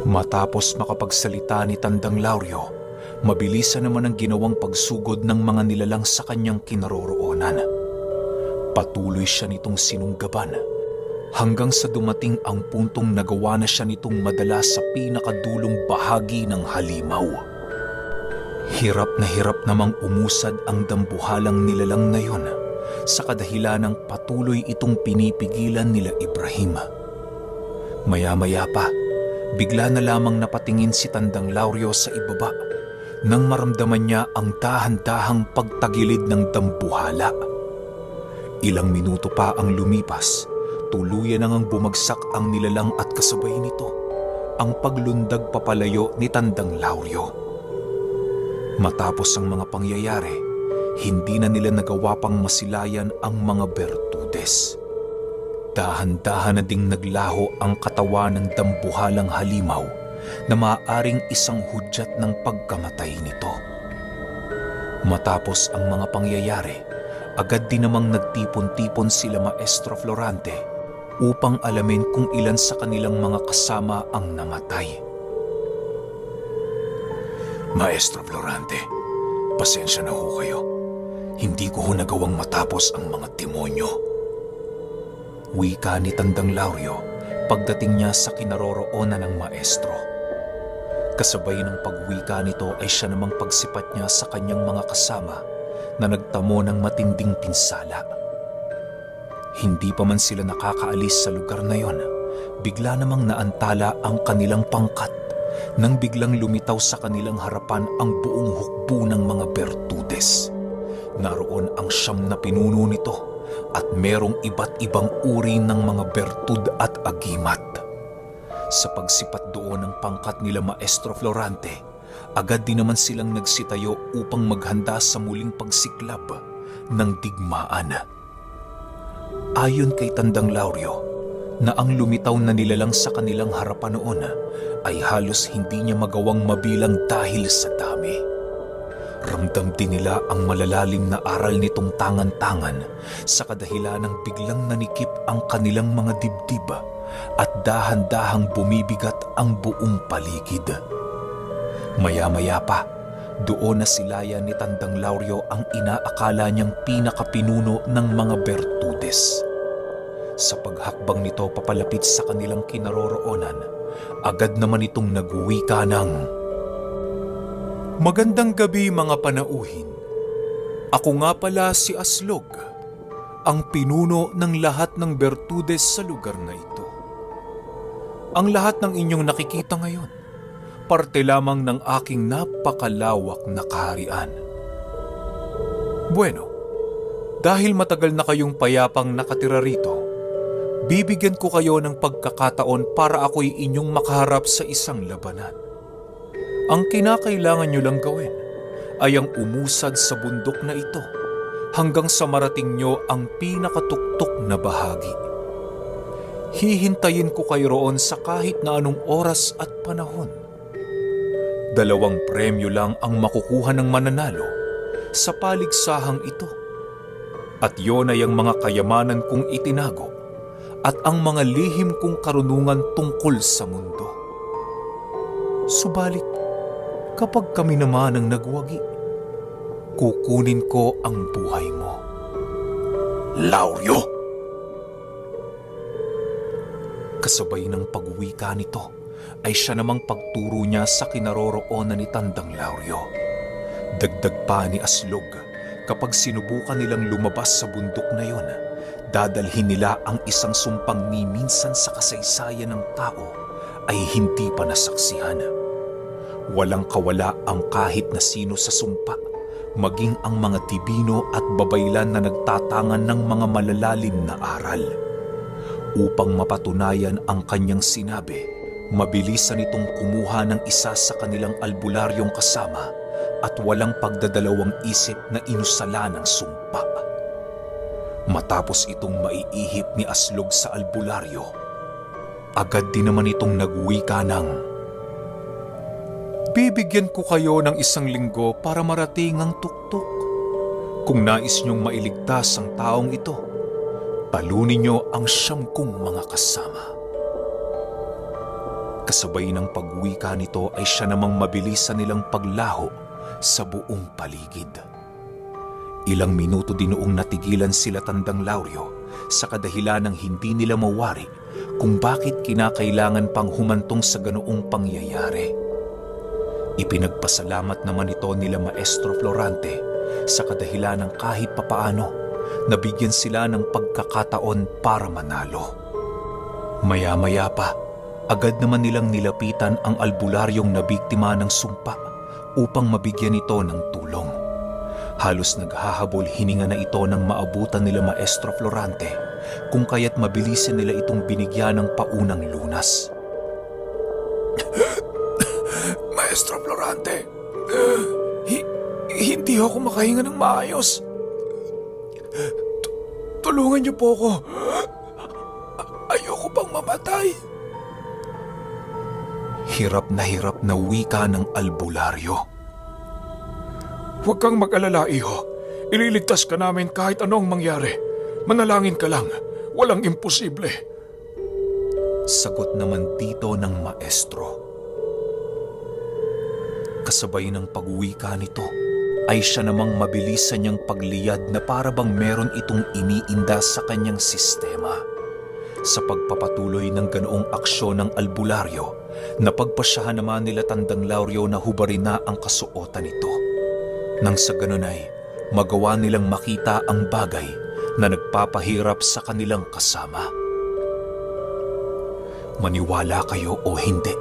Matapos makapagsalita ni Tandang Lauryo, mabilisan naman ang ginawang pagsugod ng mga nilalang sa kanyang kinaroroonan. Patuloy siya nitong sinunggaban hanggang sa dumating ang puntong nagawa na siya nitong madala sa pinakadulong bahagi ng halimaw. Hirap namang umusad ang dambuhalang nilalang na yon sa kadahilan ng patuloy itong pinipigilan nila Ibrahim. Maya-maya pa, bigla na lamang napatingin si Tandang Lauryo sa ibaba nang maramdaman niya ang dahan-dahang pagtagilid ng dambuhala. Ilang minuto pa ang lumipas, tuluyan nang bumagsak ang nilalang at kasabay nito ang paglundag papalayo ni Tandang Lauryo. Matapos ang mga pangyayari, hindi na nila nagawa pang masilayan ang mga Bertudes. Dahan-dahan na ding naglaho ang katawan ng dambuhalang halimaw na maaaring isang hudyat ng pagkamatay nito. Matapos ang mga pangyayari, agad din namang nagtipon-tipon sila Maestro Florante upang alamin kung ilan sa kanilang mga kasama ang namatay. Maestro Florante, pasensya na ho kayo. Hindi ko nagawang matapos ang mga demonyo. Wika ni Tandang Lauryo pagdating niya sa kinaroroonan ng maestro. Kasabay ng pagwika nito ay siya namang pagsipat niya sa kanyang mga kasama na nagtamo ng matinding pinsala. Hindi pa man sila nakakaalis sa lugar na yon, bigla namang naantala ang kanilang pangkat nang biglang lumitaw sa kanilang harapan ang buong hukbo ng mga Bertudes. Naroon ang 9 na pinuno nito at merong iba't ibang uri ng mga bertud at agimat. Sa pagsipat doon ng pangkat nila Maestro Florante, agad din naman silang nagsitayo upang maghanda sa muling pagsiklab ng digmaan. Ayon kay Tandang Lauryo, na ang lumitaw na nilalang sa kanilang harapan noon ay halos hindi niya magawang mabilang dahil sa dami. Ramdam din nila ang malalalim na aral nitong tangan-tangan sa kadahilan ng biglang nanikip ang kanilang mga dibdib at dahan-dahang bumibigat ang buong paligid. Maya-maya pa, doon na silayan ni Tandang Lauryo ang inaakala niyang pinakapinuno ng mga Bertudes. Sa paghakbang nito papalapit sa kanilang kinaroroonan, agad naman itong nagwika ng, "Magandang gabi mga panauhin. Ako nga pala si Aslog, ang pinuno ng lahat ng Bertudes sa lugar na ito. Ang lahat ng inyong nakikita ngayon, parte lamang ng aking napakalawak na kaharian. Bueno, dahil matagal na kayong payapang nakatira rito, bibigyan ko kayo ng pagkakataon para ako'y inyong makaharap sa isang labanan. Ang kinakailangan nyo lang gawin ay ang umusad sa bundok na ito hanggang sa marating nyo ang pinakatuktok na bahagi. Hihintayin ko kayo roon sa kahit na anong oras at panahon. 2 premyo lang ang makukuha ng mananalo sa paligsahang ito. At yon ay ang mga kayamanan kong itinago at ang mga lihim kong karunungan tungkol sa mundo. Subalit, kapag kami naman ang nagwagi, kukunin ko ang buhay mo." "Lauryo!" Kasabay ng pagwika nito ay siya namang pagturo niya sa kinaroroonan ni Tandang Lauryo. Dagdag pa ni Aslog, kapag sinubukan nilang lumabas sa bundok na yon, dadalhin nila ang isang sumpang ni minsan sa kasaysayan ng tao ay hindi pa nasaksihan. Walang kawala ang kahit na sino sa sumpa, maging ang mga tibino at babaylan na nagtatangan ng mga malalalim na aral. Upang mapatunayan ang kanyang sinabi, mabilisan itong kumuha ng isa sa kanilang albularyong kasama at walang pagdadalawang isip na inusala ng sumpa. Matapos itong maiihip ni Aslog sa albularyo, agad din naman itong nagwika ng, "Bibigyan ko kayo ng 1 linggo para marating ang tuktok. Kung nais niyong mailigtas ang taong ito, talunin niyo ang 9 kong mga kasama." Kasabay ng pagwika nito ay siya namang mabilisan nilang paglaho sa buong paligid. Ilang minuto din noong natigilan sila Tandang Lauryo sa kadahilan ng hindi nila mawari kung bakit kinakailangan pang humantong sa ganoong pangyayari. Ipinagpasalamat naman ito nila Maestro Florante sa kadahilan ng kahit papaano nabigyan sila ng pagkakataon para manalo. Maya-maya pa, agad naman nilang nilapitan ang albularyong nabiktima ng sumpa upang mabigyan ito ng tulong. Halos naghahabol hininga na ito nang maabutan nila Maestro Florante kung kaya't mabilisin nila itong binigyan ng paunang lunas. Maestro Florante, hindi ako makahinga ng maayos. Tulungan niyo po ako. Ayoko pang mamatay. Hirap na wika ng albularyo. Huwag kang mag-alala, iho. Ililigtas ka namin kahit anong mangyari. Manalangin ka lang. Walang imposible. Sagot naman dito ng maestro. Kasabay ng pagwika nito, ay siya namang mabilisan niyang pagliyad na para bang meron itong iniinda sa kanyang sistema. Sa pagpapatuloy ng ganoong aksyon ng albularyo, napagpasyahan naman nila Tandang Lauryo na hubarin na ang kasuotan nito. Nang sa ganun ay magawa nilang makita ang bagay na nagpapahirap sa kanilang kasama. Maniwala kayo o hindi,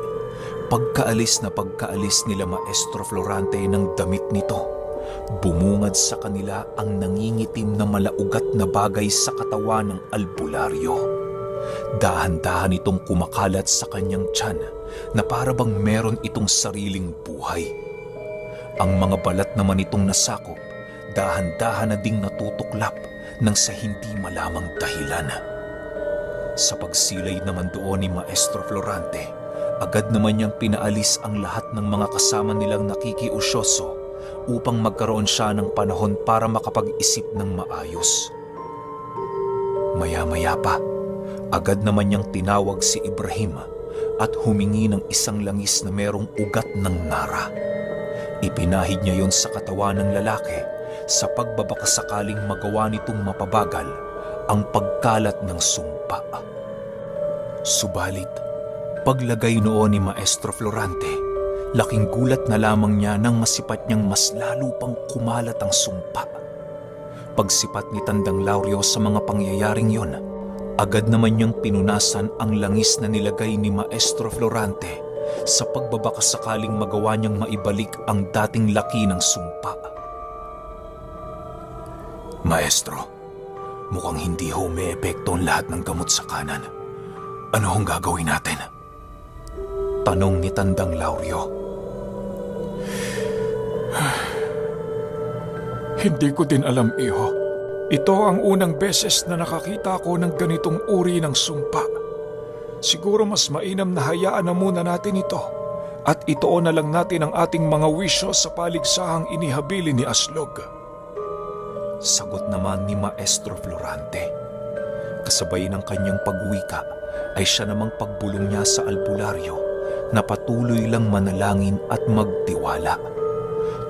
pagkaalis nila Maestro Florante ng damit nito, bumungad sa kanila ang nangingitim na malaugat na bagay sa katawan ng albularyo. Dahan-dahan itong kumakalat sa kanyang tiyan na para bang meron itong sariling buhay. Ang mga balat naman itong nasakop, dahan-dahan na ding natutuklap nang sa hindi malamang dahilan. Sa pagsilay naman doon ni Maestro Florante, agad naman niyang pinaalis ang lahat ng mga kasama nilang nakikiusyoso upang magkaroon siya ng panahon para makapag-isip ng maayos. Maya-maya pa, agad naman niyang tinawag si Ibrahim at humingi ng isang langis na merong ugat ng nara. Ipinahid niya yon sa katawan ng lalaki sa pagbabakasakaling magawa nitong mapabagal ang pagkalat ng sumpa. Subalit, paglagay noon ni Maestro Florante, laking gulat na lamang niya nang masipat niyang mas lalo pang kumalat ang sumpa. Pagsipat ni Tandang Lauryo sa mga pangyayaring yon, agad naman niyang pinunasan ang langis na nilagay ni Maestro Florante sa pagbabakasakaling magawa niyang maibalik ang dating laki ng sumpa. Maestro, mukhang hindi ho may epekto ang lahat ng gamot sa kanan. Ano hong gagawin natin? Tanong ni Tandang Lauryo. Hindi ko din alam, iho. Ito ang unang beses na nakakita ko ng ganitong uri ng sumpa. Siguro mas mainam na hayaan na muna natin ito at itoon na lang natin ang ating mga wisyo sa paligsahang inihabili ni Aslog. Sagot naman ni Maestro Florante. Kasabay ng kanyang pagwika ay siya namang pagbulong niya sa albularyo na patuloy lang manalangin at magtiwala.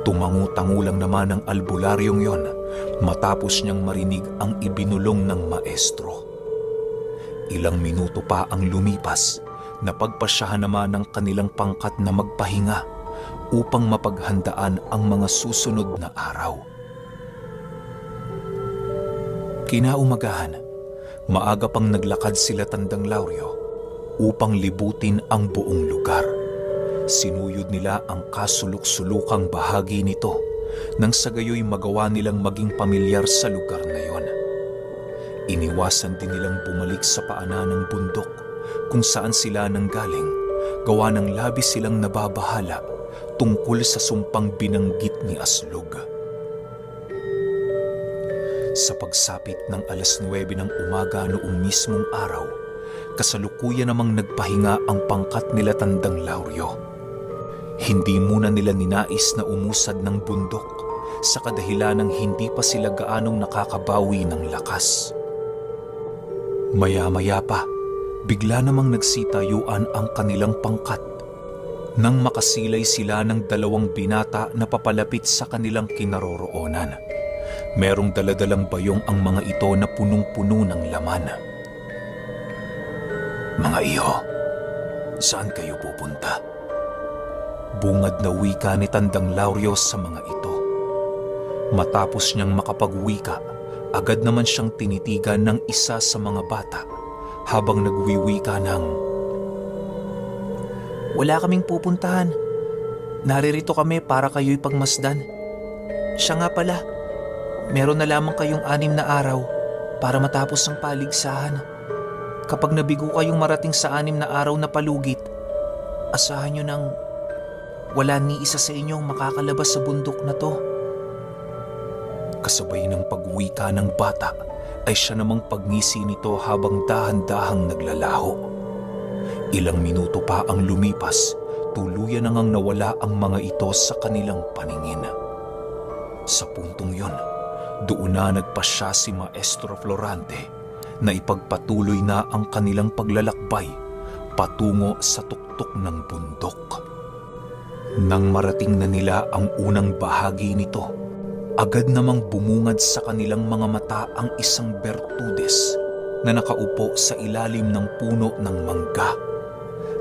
Tumangu-tangu lang naman ang albularyong yon matapos niyang marinig ang ibinulong ng maestro. Ilang minuto pa ang lumipas na pagpasyahan naman ng kanilang pangkat na magpahinga upang mapaghandaan ang mga susunod na araw. Kinaumagahan, maaga pang naglakad sila Tandang Lauryo upang libutin ang buong lugar. Sinuyod nila ang kasulok-sulukang bahagi nito nang sa gayoy magawa nilang maging pamilyar sa lugar na yon. Iniwasan din nilang bumalik sa paanan ng bundok kung saan sila nanggaling, gawa ng labis silang nababahala tungkol sa sumpang binanggit ni Aslog. Sa pagsapit ng 9:00 ng umaga noong mismong araw, kasalukuyan namang nagpahinga ang pangkat nila Tandang Lauryo. Hindi muna nila ninais na umusad ng bundok sa kadahilanang hindi pa sila gaanong nakakabawi ng lakas. Maya-maya pa bigla namang nagsitayuan ang kanilang pangkat. Nang makasilay sila ng dalawang binata na papalapit sa kanilang kinaroroonan. Merong daladalang bayong ang mga ito na punong-puno ng laman. "Mga iho, saan kayo pupunta?" Bungad na wika ni Tandang Lauryo sa mga ito. Matapos niyang makapagwika, agad naman siyang tinitigan ng isa sa mga bata habang nagwiwika ng, "Wala kaming pupuntahan. Naririto kami para kayo'y pagmasdan. Siya nga pala, meron na lamang kayong 6 na araw para matapos ang paligsahan. Kapag nabigo kayong marating sa 6 na araw na palugit, asahan nyo nang wala ni isa sa inyong makakalabas sa bundok na to." Kasabay ng pagwika ng bata ay siya namang pagngisi nito habang dahan-dahang naglalaho. Ilang minuto pa ang lumipas, tuluyan na ngang nawala ang mga ito sa kanilang paningin. Sa puntong yon, doon na nagpasya si Maestro Florante na ipagpatuloy na ang kanilang paglalakbay patungo sa tuktok ng bundok. Nang marating na nila ang unang bahagi nito, agad namang bumungad sa kanilang mga mata ang isang bertudes na nakaupo sa ilalim ng puno ng mangga.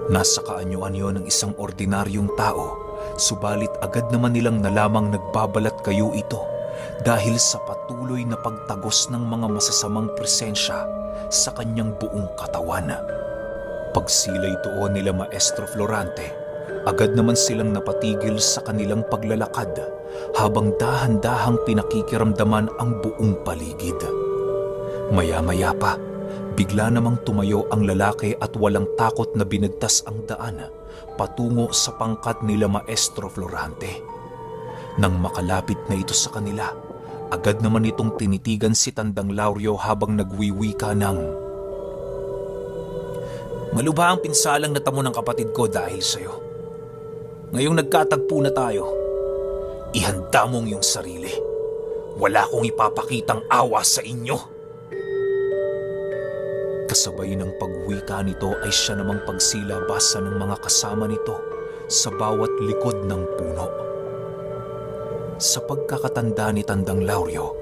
Nasa kaanyo-anyo ng isang ordinaryong tao, subalit agad naman nilang nalamang nagbabalat kayo ito dahil sa patuloy na pagtagos ng mga masasamang presensya sa kanyang buong katawan. Pagsilay doon nila Maestro Florante, agad naman silang napatigil sa kanilang paglalakad habang dahan-dahang pinakikiramdaman ang buong paligid. Maya-maya pa, bigla namang tumayo ang lalaki at walang takot na binagtas ang daan patungo sa pangkat nila Maestro Florante. Nang makalapit na ito sa kanila, agad naman itong tinitigan si Tandang Lauryo habang nagwiwika ng, "Malubha ang pinsalang natamo ng kapatid ko dahil sa'yo. Ngayong nagkatagpo na tayo, ihanda mong iyong sarili. Wala akong ipapakitang awa sa inyo." Kasabay ng pagwika nito ay siya namang pagsilabasa ng mga kasama nito sa bawat likod ng puno. Sa pagkakatanda ni Tandang Lauryo,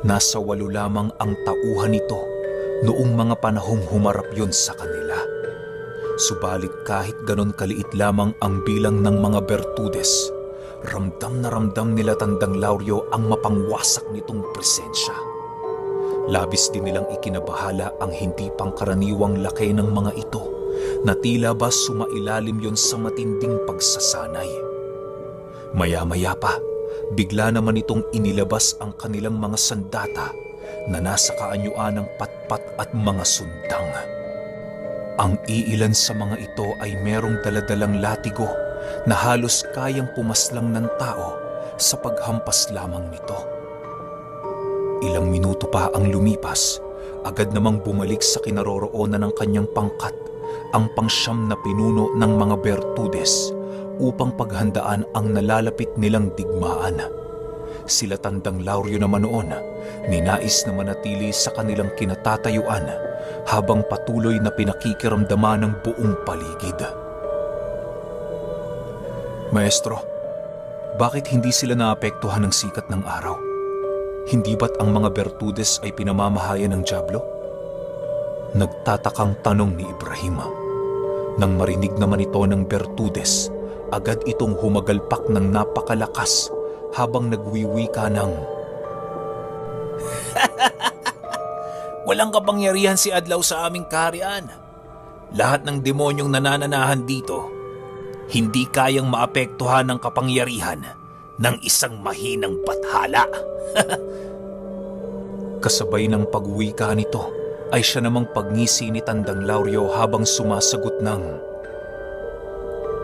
nasa 8 lamang ang tauhan nito noong mga panahong humarap yon sa kanila. Subalit kahit ganon kaliit lamang ang bilang ng mga bertudes, ramdam na ramdam nila Tandang Lauryo ang mapangwasak nitong presensya. Labis din nilang ikinabahala ang hindi pangkaraniwang laki ng mga ito na tila ba sumailalim yon sa matinding pagsasanay. Maya-maya pa, bigla naman itong inilabas ang kanilang mga sandata na nasa kaanyuan ng patpat at mga sundang. Ang iilan sa mga ito ay merong daladalang latigo na halos kayang pumaslang ng tao sa paghampas lamang nito. Ilang minuto pa ang lumipas, agad namang bumalik sa kinaroroonan ng kanyang pangkat ang pangsyam na pinuno ng mga bertudes upang paghandaan ang nalalapit nilang digmaan. Sila Tandang Lauryo naman noon, ninais na manatili sa kanilang kinatatayuan habang patuloy na pinakikiramdaman ng buong paligid. "Maestro, bakit hindi sila naapektuhan ng sikat ng araw? Hindi ba't ang mga bertudes ay pinamamahayan ng dyablo?" Nagtatakang tanong ni Ibrahim. Nang marinig naman ito ng bertudes, agad itong humagalpak ng napakalakas habang nagwiwika ng, "Walang kapangyarihan si Adlaw sa aming kaharian. Lahat ng demonyong nanananahan dito, hindi kayang maapektuhan ng kapangyarihan ng isang mahinang bathala." Kasabay ng pagwika nito ay siya namang pagngisi ni Tandang Lauryo habang sumasagot ng,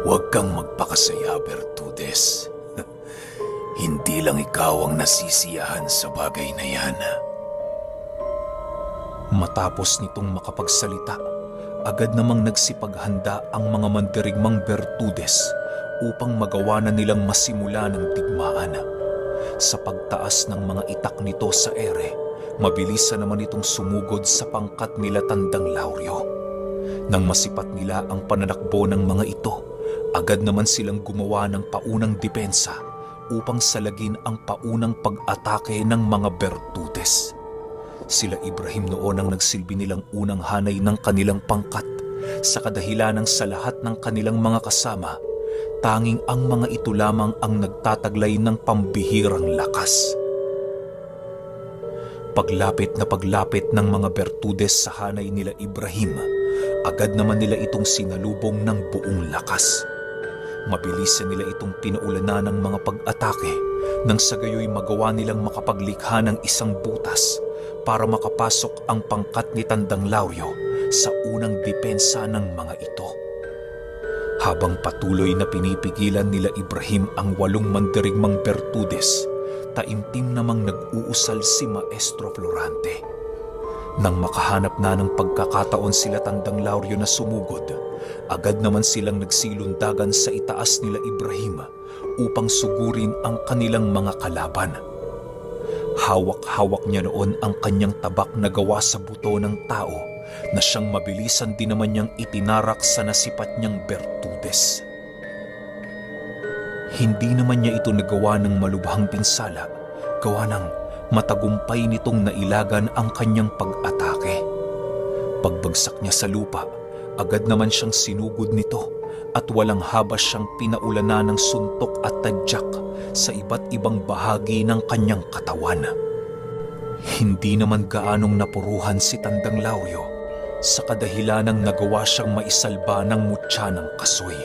"Huwag kang magpakasaya, Bertudes. Hindi lang ikaw ang nasisiyahan sa bagay na yan." Matapos nitong makapagsalita, agad namang nagsipaghanda ang mga mandirigmang bertudes upang magawa na nilang masimula ng digmaan. Sa pagtaas ng mga itak nito sa ere, mabilis naman itong sumugod sa pangkat nila Tandang Lauryo. Nang masipat nila ang pananakbo ng mga ito, agad naman silang gumawa ng paunang depensa upang salagin ang paunang pag-atake ng mga Bertudes. Sila Ibrahim noon ang nagsilbi nilang unang hanay ng kanilang pangkat sa kadahilanang sa lahat ng kanilang mga kasama, tanging ang mga ito lamang ang nagtataglay ng pambihirang lakas. Paglapit ng mga Bertudes sa hanay nila Ibrahim, agad naman nila itong sinalubong ng buong lakas. Mabilisan nila itong pinaulanan ng mga pag-atake nang sa gayoy magawa nilang makapaglikha ng isang butas para makapasok ang pangkat ni Tandang Lauryo sa unang depensa ng mga ito. Habang patuloy na pinipigilan nila Ibrahim ang 8 mandirigmang Bertudes, taimtim namang nag-uusal si Maestro Florante. Nang makahanap na ng pagkakataon sila Tandang Lauryo na sumugod, agad naman silang nagsilundagan sa itaas nila Ibrahim upang sugurin ang kanilang mga kalaban. Hawak-hawak niya noon ang kanyang tabak na gawa sa buto ng tao na siyang mabilisan din naman niyang itinarak sa nasipat niyang Bertudes. Hindi naman niya ito nagawa ng malubhang pinsala, gawa ng matagumpay nitong nailagan ang kanyang pag-atake. Pagbagsak niya sa lupa, agad naman siyang sinugod nito at walang habas siyang pinaulanan ng suntok at tadyak sa iba't ibang bahagi ng kanyang katawan. Hindi naman gaanong napuruhan si Tandang Lauryo sa kadahilanang nagawa siyang maisalba ng mutya ng kasoy.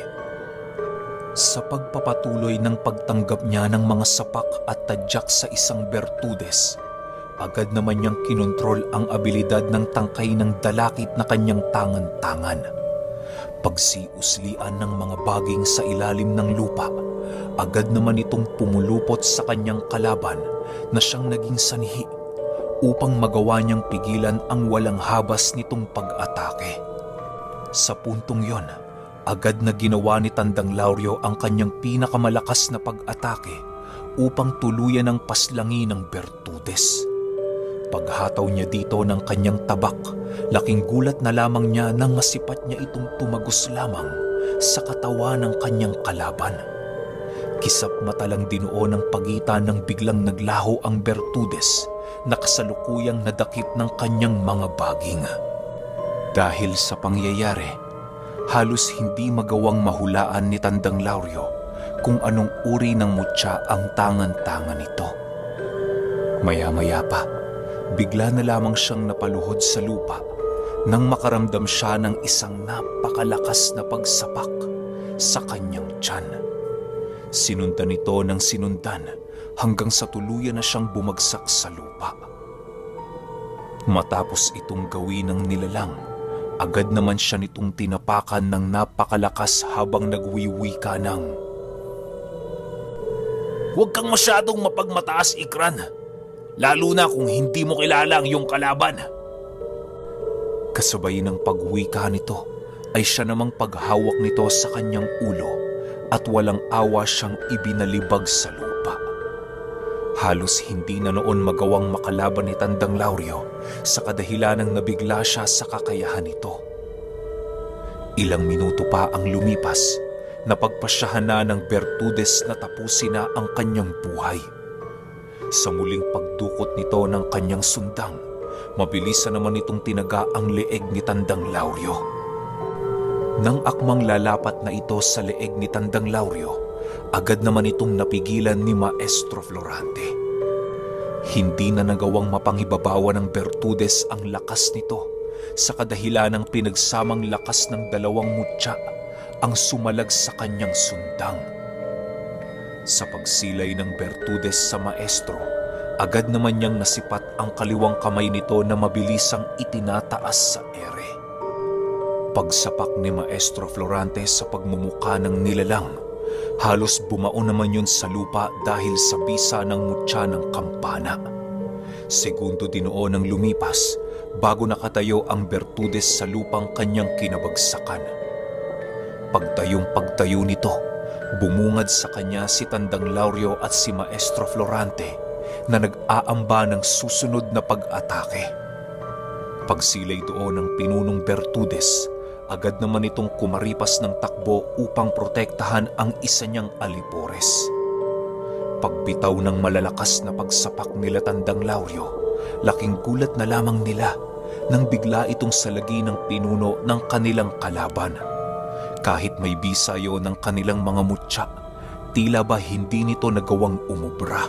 Sa pagpapatuloy ng pagtanggap niya ng mga sapak at tadyak sa isang Bertudes, agad naman niyang kinontrol ang abilidad ng tangkay ng dalakit na kanyang tangan-tangan. Pagsiuslian ng mga baging sa ilalim ng lupa, agad naman itong pumulupot sa kanyang kalaban na siyang naging sanhi upang magawa niyang pigilan ang walang habas nitong pag-atake. Sa puntong yon, agad na ginawa ni Tandang Lauryo ang kanyang pinakamalakas na pag-atake upang tuluyan ng paslangin ng Bertudes. Paghataw niya dito ng kanyang tabak, laking gulat na lamang niya nang masipat niya itong tumagos lamang sa katawan ng kanyang kalaban. Kisap mata lang dinuon ang pagitan ng biglang naglaho ang Bertudes na kasalukuyang nadakip ng kanyang mga baging. Dahil sa pangyayari, halos hindi magawang mahulaan ni Tandang Lauryo kung anong uri ng mutya ang tangan-tangan nito. Maya-maya pa, bigla na lamang siyang napaluhod sa lupa nang makaramdam siya ng isang napakalakas na pagsapak sa kanyang tiyan. Sinundan ito ng sinundan hanggang sa tuluyan na siyang bumagsak sa lupa. Matapos itong gawin ng nilalang, agad naman siya nitong tinapakan ng napakalakas habang nagwiwika ng, "Huwag kang masyadong mapagmataas, Ikran. Lalo na kung hindi mo kilala ang iyong kalaban." Kasabay ng pagwika nito ay siya namang paghawak nito sa kanyang ulo at walang awa siyang ibinalibag sa lupa. Halos hindi na noon magawang makalaban ni Tandang Lauryo sa kadahilanang nabigla siya sa kakayahan nito. Ilang minuto pa ang lumipas, napagpasyahan na ng Bertudes na tapusin na ang kanyang buhay. Sa muling pagdukot nito ng kanyang sundang, mabilis na naman itong tinaga ang leeg ni Tandang Lauryo. Nang akmang lalapat na ito sa leeg ni Tandang Lauryo, agad naman itong napigilan ni Maestro Florante. Hindi na nagawang mapanghibabawan ng Bertudes ang lakas nito sa kadahilanang pinagsamang lakas ng dalawang mutya ang sumalag sa kanyang sundang. Sa pagsilay ng Bertudes sa Maestro, agad naman niyang nasipat ang kaliwang kamay nito na mabilisang itinataas sa ere. Pagsapak ni Maestro Florante sa pagmumuka ng nilalang, halos bumao naman yun sa lupa dahil sa bisa ng mutya ng kampana. Segundo dinoon ang lumipas bago nakatayo ang Bertudes sa lupang kanyang kinabagsakan. Pagtayo nito, bumungad sa kanya si Tandang Lauryo at si Maestro Florante na nag-aamba ng susunod na pag-atake. Pagsilay doon ng pinunong Bertudes, agad naman itong kumaripas ng takbo upang protektahan ang isa niyang alipores. Pagbitaw ng malalakas na pagsapak nila Tandang Lauryo, laking gulat na lamang nila nang bigla itong salagi ng pinuno ng kanilang kalaban. Kahit may bisayo ng kanilang mga mutya, tila ba hindi nito nagawang umubra.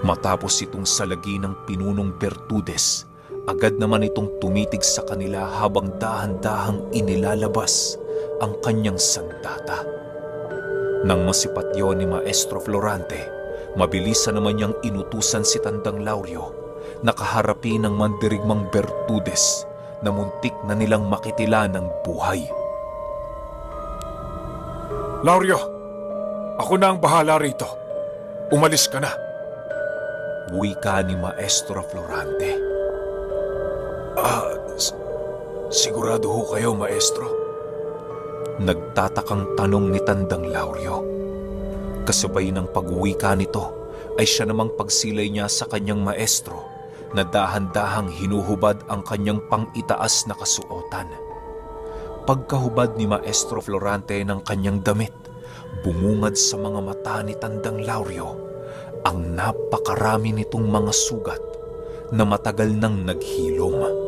Matapos itong salagi ng pinunong Bertudes, agad naman itong tumitig sa kanila habang dahan-dahang inilalabas ang kanyang sandata. Nang masipat yon ni Maestro Florante, mabilisan naman niyang inutusan si Tandang Lauryo na kaharapin ng mandirigmang Bertudes na muntik na nilang makitila ng buhay. Lauryo, ako na ang bahala rito. Umalis ka na. Wika ni Maestro Florante. Sigurado ho kayo, Maestro? Nagtatakang tanong ni Tandang Lauryo. Kasabay ng pagwika nito ay siya namang pagsilay niya sa kanyang maestro na dahan-dahang hinuhubad ang kanyang pang-itaas na kasuotan. Pagkahubad ni Maestro Florante ng kanyang damit, bumungad sa mga mata ni Tandang Lauryo ang napakarami nitong mga sugat na matagal nang naghilom.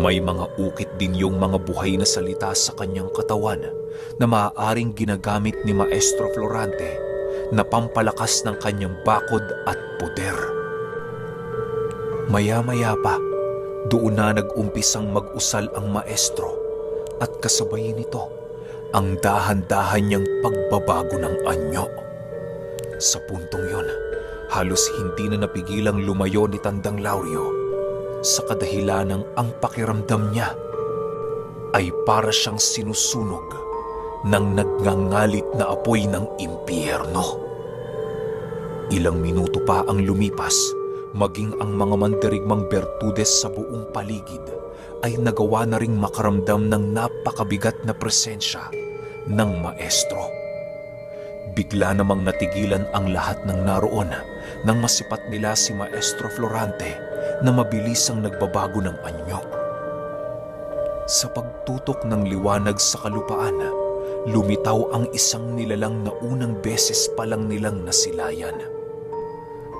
May mga ukit din yung mga buhay na salita sa kanyang katawan na maaaring ginagamit ni Maestro Florante na pampalakas ng kanyang bakod at poder. Maya-maya pa, doon na nag-umpisang mag-usal ang maestro at kasabay nito ang dahan-dahan niyang pagbabago ng anyo. Sa puntong yon, halos hindi na napigilang lumayo ni Tandang Lauryo sa kadahilanang ang pakiramdam niya ay para siyang sinusunog ng nagngangalit na apoy ng impyerno. Ilang minuto pa ang lumipas, maging ang mga mandirigmang Bertudes sa buong paligid ay nagawa na ring makaramdam ng napakabigat na presensya ng maestro. Bigla namang natigilan ang lahat ng naroon nang masipat nila si Maestro Florante na mabilisang nagbabago ng anyo. Sa pagtutok ng liwanag sa kalupaan, lumitaw ang isang nilalang na unang beses pa lang nilang nasilayan.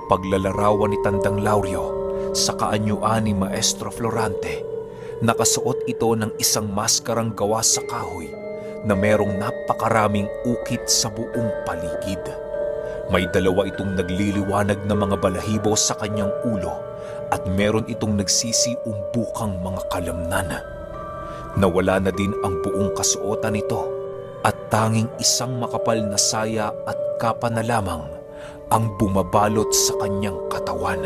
Paglalarawan ni Tandang Lauryo sa kaanyuan ni Maestro Florante, nakasuot ito ng isang maskarang gawa sa kahoy na merong napakaraming ukit sa buong paligid. May dalawa itong nagliliwanag na mga balahibo sa kanyang ulo at meron itong nagsisiumbukang mga kalamnan. Nawala na din ang buong kasuotan nito at tanging isang makapal na saya at kapa na lamang ang bumabalot sa kanyang katawan.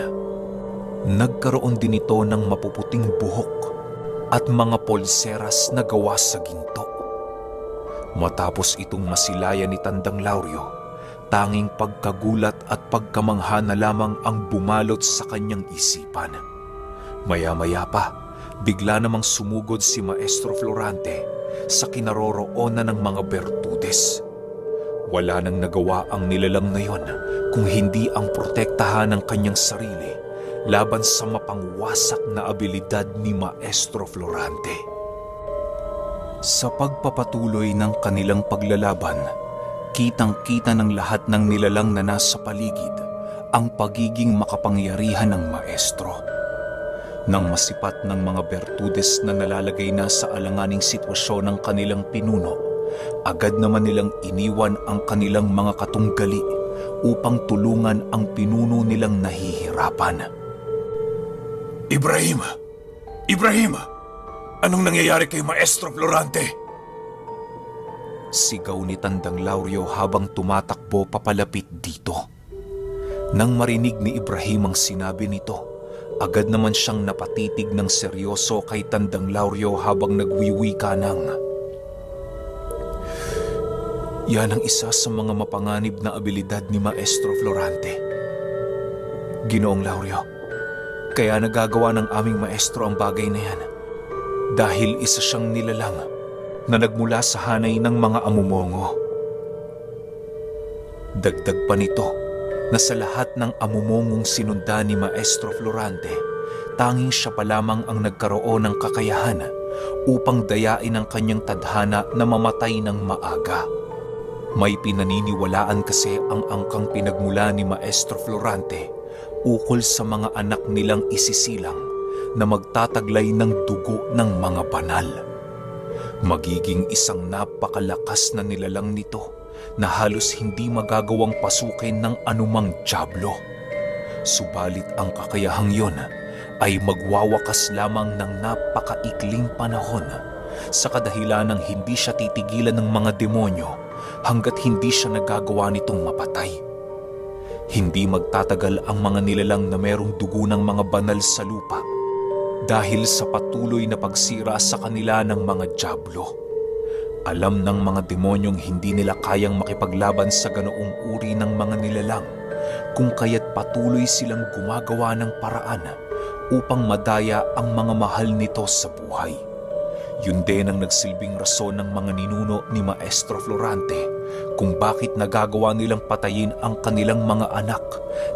Nagkaroon din ito ng mapuputing buhok at mga polseras na gawa sa ginto. Matapos itong masilayan ni Tandang Lauryo, tanging pagkagulat at pagkamangha na lamang ang bumalot sa kanyang isipan. Maya-maya pa, bigla namang sumugod si Maestro Florante sa kinaroroonan ng mga Bertudes. Wala nang nagawa ang nilalang na yon kung hindi ang protektahan ng kanyang sarili laban sa mapangwasak na abilidad ni Maestro Florante. Sa pagpapatuloy ng kanilang paglalaban, kitang-kita ng lahat ng nilalang na nasa paligid ang pagiging makapangyarihan ng maestro. Nang masipat ng mga Bertudes na nalalagay na sa alanganing sitwasyon ng kanilang pinuno, agad naman nilang iniwan ang kanilang mga katunggali upang tulungan ang pinuno nilang nahihirapan. Ibrahim! Ibrahim! Anong nangyayari kay Maestro Florante? Sigaw ni Tandang Lauryo habang tumatakbo papalapit dito. Nang marinig ni Ibrahim ang sinabi nito, agad naman siyang napatitig ng seryoso kay Tandang Lauryo habang nagwiwika ng, "Yan ang isa sa mga mapanganib na abilidad ni Maestro Florante. Ginoong Lauryo, kaya nagagawa ng aming maestro ang bagay na yan. Dahil isa siyang nilalang na nagmula sa hanay ng mga amumongo." Dagdag pa nito na sa lahat ng amumongong sinundan ni Maestro Florante, tanging siya pa lamang ang nagkaroon ng kakayahan upang dayain ang kanyang tadhana na mamatay ng maaga. May pinaniniwalaan kasi ang angkang pinagmula ni Maestro Florante ukol sa mga anak nilang isisilang na magtataglay ng dugo ng mga banal. Magiging isang napakalakas na nilalang nito na halos hindi magagawang pasukin ng anumang dyablo. Subalit ang kakayahang yon ay magwawakas lamang ng napakaikling panahon sa kadahilan ng hindi siya titigilan ng mga demonyo hanggat hindi siya nagagawa nitong mapatay. Hindi magtatagal ang mga nilalang na merong dugo ng mga banal sa lupa dahil sa patuloy na pagsira sa kanila ng mga dyablo. Alam ng mga demonyong hindi nila kayang makipaglaban sa ganoong uri ng mga nilalang, kung kaya't patuloy silang gumagawa ng paraan upang madaya ang mga mahal nito sa buhay. Yun din ang nagsilbing rason ng mga ninuno ni Maestro Florante kung bakit nagagawa nilang patayin ang kanilang mga anak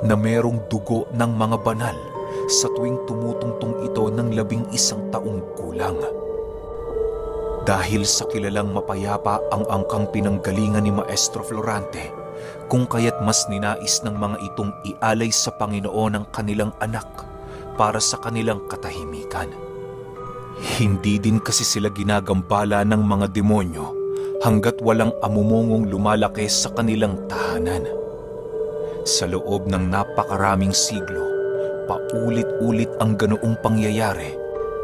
na merong dugo ng mga banal sa tuwing tumutungtong ito ng 11 taong gulang. Dahil sa kilalang mapayapa ang angkang pinanggalingan ni Maestro Florante, kung kaya't mas ninais ng mga itong ialay sa Panginoon ang kanilang anak para sa kanilang katahimikan. Hindi din kasi sila ginagambala ng mga demonyo hanggat walang amumungong lumalaki sa kanilang tahanan. Sa loob ng napakaraming siglo, paulit-ulit ang ganoong pangyayari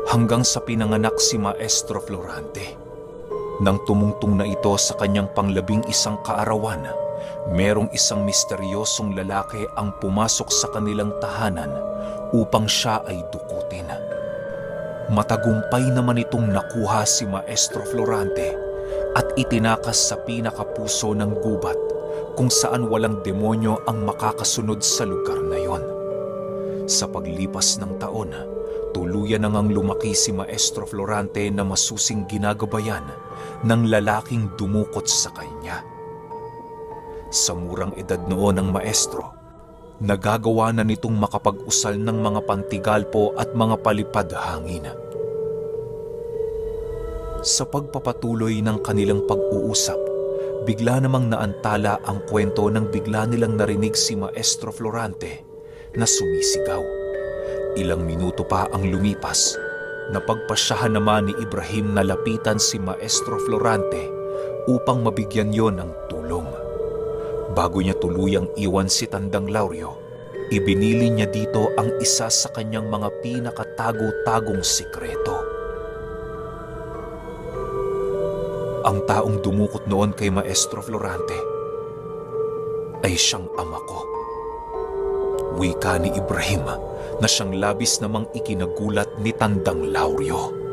hanggang sa pinanganak si Maestro Florante. Nang tumungtong na ito sa kanyang pang-11 kaarawan, merong isang misteryosong lalaki ang pumasok sa kanilang tahanan upang siya ay dukutin. Matagumpay naman itong nakuha si Maestro Florante at itinakas sa pinakapuso ng gubat kung saan walang demonyo ang makakasunod sa lugar na yon. Sa paglipas ng taon, tuluyan na ngang lumaki si Maestro Florante na masusing ginagabayan ng lalaking dumukot sa kanya. Sa murang edad noon ng maestro, nagagawa na nitong makapag-usal ng mga pantigalpo at mga palipad hangin. Sa pagpapatuloy ng kanilang pag-uusap, bigla namang naantala ang kwento ng bigla nilang narinig si Maestro Florante na sumisigaw. Ilang minuto pa ang lumipas, napagpasyahan naman ni Ibrahim na lapitan si Maestro Florante upang mabigyan yon ng tulong. Bago niya tuluyang iwan si Tandang Lauryo, ibinili niya dito ang isa sa kanyang mga pinakatago-tagong sikreto. Ang taong dumukot noon kay Maestro Florante ay siyang ama ko. Wika ni Ibrahim na siyang labis namang ikinagulat ni Tandang Lauryo.